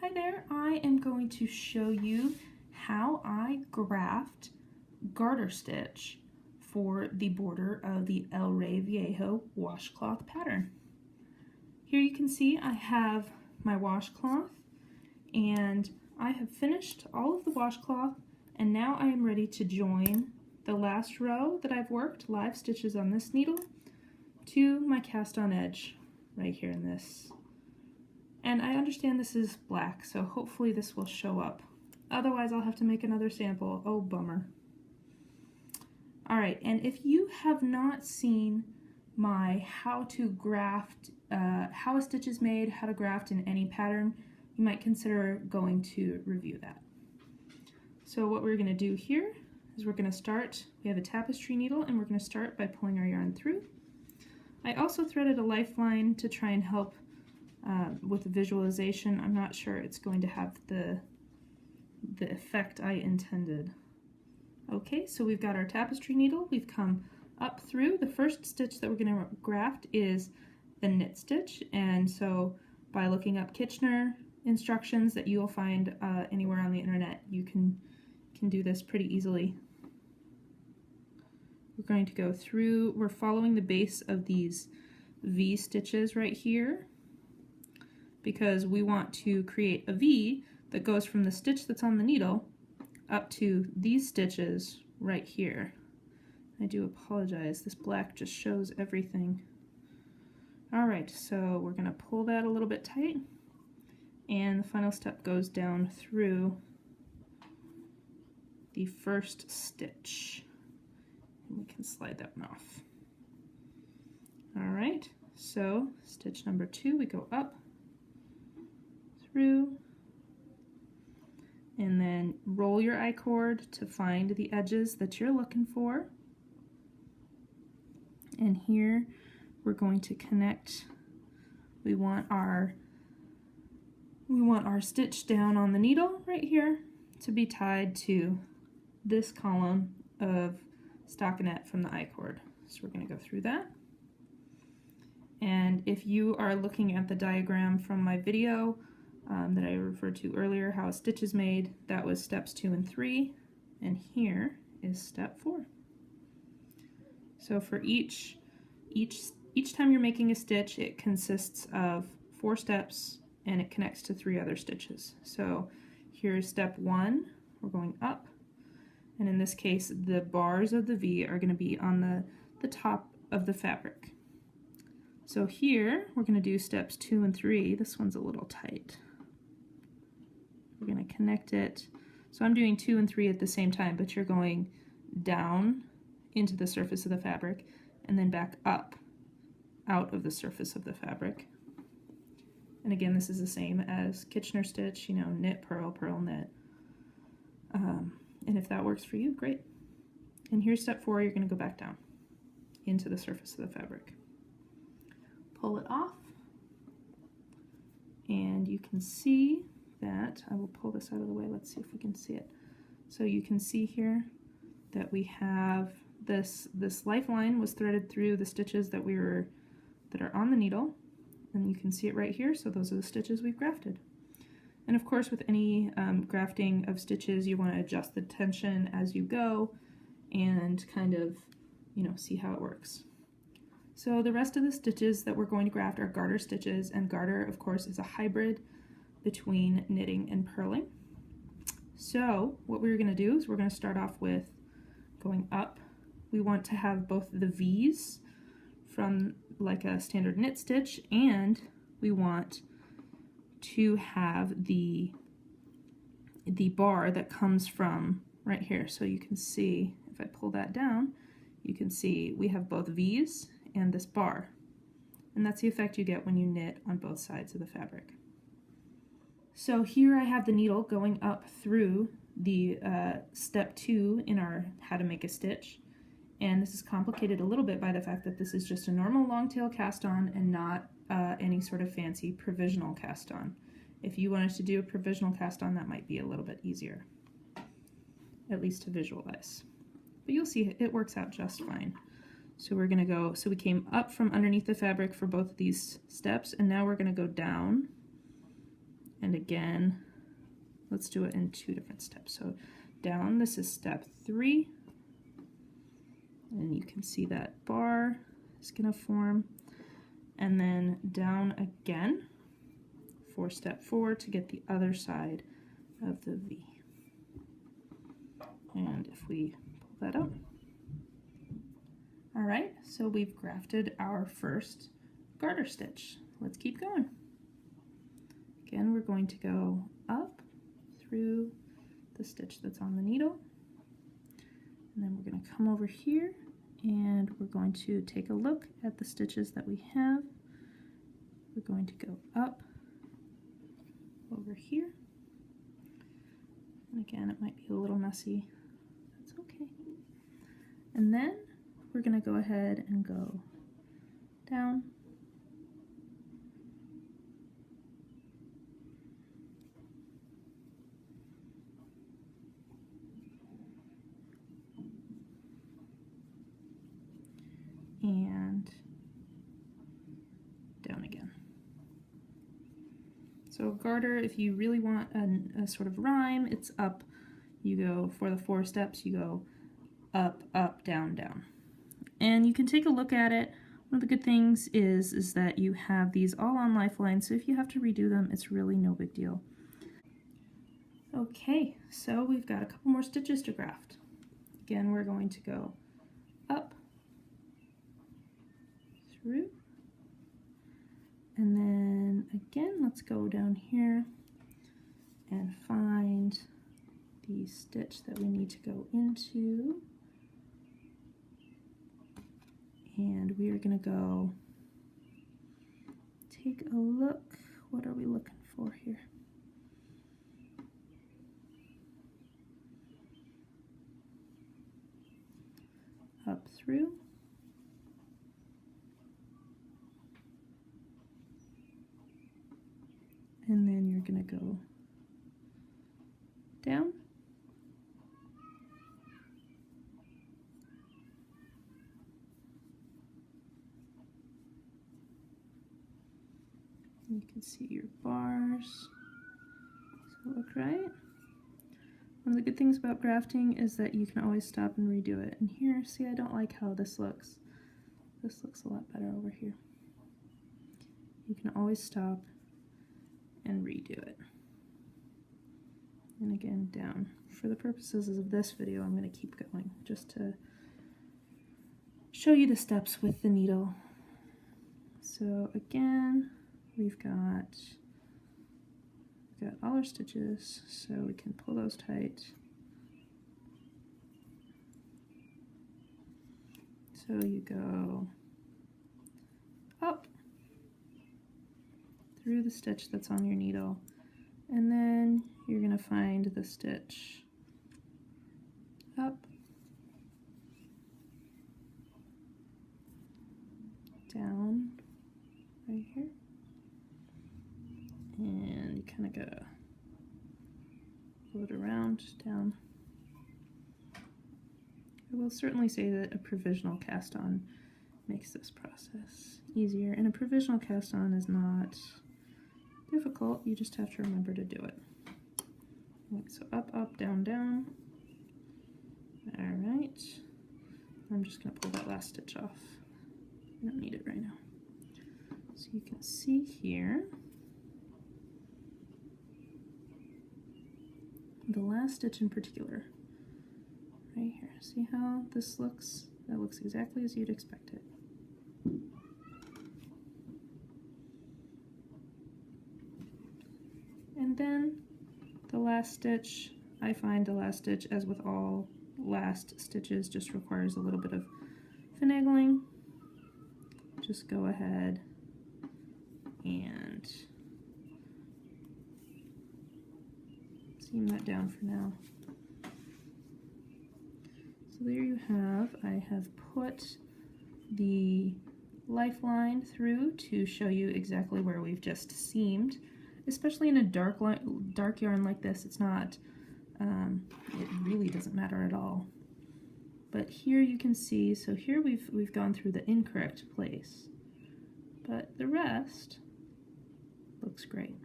Hi there, I am going to show you how I graft garter stitch for the border of the Rey Viejo Washcloth pattern. Here you can see I have my washcloth and I have finished all of the washcloth, and now I am ready to join the last row that I've worked live stitches on this needle to my cast on edge right here in this. And I understand this is black, so hopefully this will show up. Otherwise I'll have to make another sample. Oh, bummer. Alright, and if you have not seen my how to graft, how a stitch is made, how to graft in any pattern, you might consider going to review that. So what we're going to do here is we're going to start, we have a tapestry needle, and we're going to start by pulling our yarn through. I also threaded a lifeline to try and help with the visualization. I'm not sure it's going to have the effect I intended. Okay, so we've got our tapestry needle, we've come up through. The first stitch that we're going to graft is the knit stitch, and so by looking up Kitchener instructions that you'll find anywhere on the internet, you can do this pretty easily. We're going to go through, we're following the base of these V stitches right here, because we want to create a V that goes from the stitch that's on the needle up to these stitches right here. I do apologize, this black just shows everything. Alright, so we're going to pull that a little bit tight, and the final step goes down through the first stitch. And we can slide that one off. Alright, so stitch number 2, we go up, through, and then roll your I-cord to find the edges that you're looking for. And here we're going to connect, we want our stitch down on the needle right here to be tied to this column of stockinette from the I-cord. So we're going to go through that. And if you are looking at the diagram from my video that I referred to earlier, how a stitch is made, that was steps 2 and 3, and here is step 4. So for each time you're making a stitch, it consists of 4 steps, and it connects to 3 other stitches. So here's step 1, we're going up, and in this case the bars of the V are going to be on the top of the fabric. So here we're going to do steps 2 and 3. This one's a little tight. We're going to connect it. So I'm doing 2 and 3 at the same time, but you're going down into the surface of the fabric and then back up out of the surface of the fabric. And again, this is the same as Kitchener stitch, you know, knit, purl, purl, knit. And if that works for you, great. And here's step 4, you're going to go back down into the surface of the fabric. Pull it off, and you can see that, I will pull this out of the way, let's see if we can see it. So you can see here that we have this lifeline was threaded through the stitches that are on the needle, and you can see it right here, so those are the stitches we've grafted. And of course with any grafting of stitches, you want to adjust the tension as you go and kind of, you know, see how it works. So the rest of the stitches that we're going to graft are garter stitches, and garter, of course, is a hybrid between knitting and purling. So what we're going to do is we're going to start off with going up. We want to have both the V's from like a standard knit stitch, and we want to have the bar that comes from right here. So you can see, if I pull that down, you can see we have both V's and this bar, and that's the effect you get when you knit on both sides of the fabric. So here I have the needle going up through the step 2 in our how to make a stitch, and this is complicated a little bit by the fact that this is just a normal long tail cast on and not any sort of fancy provisional cast on. If you wanted to do a provisional cast on, that might be a little bit easier, at least to visualize, but you'll see it works out just fine. So we're going to go, so we came up from underneath the fabric for both of these steps, and now we're going to go down, and again, let's do it in 2 different steps. So down, this is step 3, and you can see that bar is going to form, and then down again for step 4 to get the other side of the V. And if we pull that up, all right, so we've grafted our first garter stitch. Let's keep going. Again, we're going to go up through the stitch that's on the needle, and then we're going to come over here and we're going to take a look at the stitches that we have. We're going to go up over here, and again, it might be a little messy. That's okay. And then we're going to go ahead and go down, and down again. So garter, if you really want a sort of rhyme, it's up. You go, for the 4 steps, you go up, up, down, down. And you can take a look at it. One of the good things is that you have these all on lifelines, so if you have to redo them, it's really no big deal. Okay, so we've got a couple more stitches to graft. Again, we're going to go up, through, and then again, let's go down here and find the stitch that we need to go into. And we are going to go take a look. What are we looking for here? Up through. And then you're going to go down. You can see your bars. Does it look right? One of the good things about grafting is that you can always stop and redo it. And here, see, I don't like how this looks. This looks a lot better over here. You can always stop and redo it. And again, down. For the purposes of this video, I'm going to keep going just to show you the steps with the needle. So again, we've got all our stitches, so we can pull those tight. So you go up through the stitch that's on your needle, and then you're going to find the stitch up, down, right here, and you kind of gotta pull it around, down. I will certainly say that a provisional cast on makes this process easier, and a provisional cast on is not difficult, you just have to remember to do it. So up, up, down, down. Alright, I'm just going to pull that last stitch off. I don't need it right now. So you can see here, the last stitch in particular, right here. See how this looks? That looks exactly as you'd expect it. And then the last stitch, I find the last stitch, as with all last stitches, just requires a little bit of finagling. Just go ahead and seam that down for now. So there you have, I have put the lifeline through to show you exactly where we've just seamed. Especially in a dark yarn like this, it's not, it really doesn't matter at all. But here you can see, so here we've gone through the incorrect place, but the rest looks great.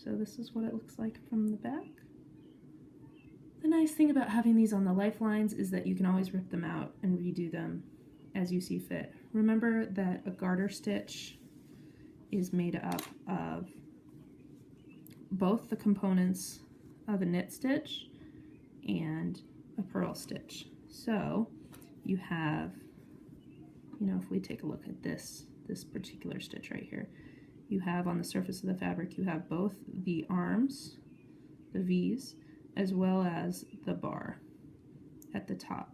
So this is what it looks like from the back. The nice thing about having these on the lifelines is that you can always rip them out and redo them as you see fit. Remember that a garter stitch is made up of both the components of a knit stitch and a purl stitch. So you have, you know, if we take a look at this particular stitch right here, you have on the surface of the fabric, you have both the arms, the V's, as well as the bar at the top.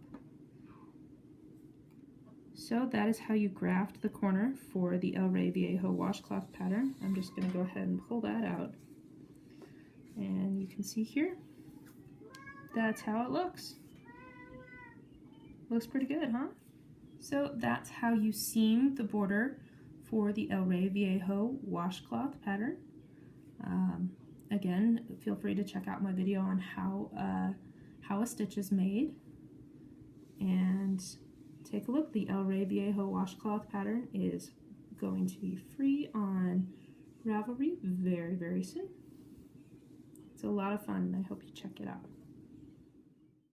So that is how you graft the corner for the Rey Viejo Washcloth pattern. I'm just going to go ahead and pull that out. And you can see here, that's how it looks. Looks pretty good, huh? So that's how you seam the border for the Rey Viejo Washcloth pattern. Again, feel free to check out my video on how a stitch is made. And take a look, the Rey Viejo Washcloth pattern is going to be free on Ravelry very, very soon. It's a lot of fun, and I hope you check it out.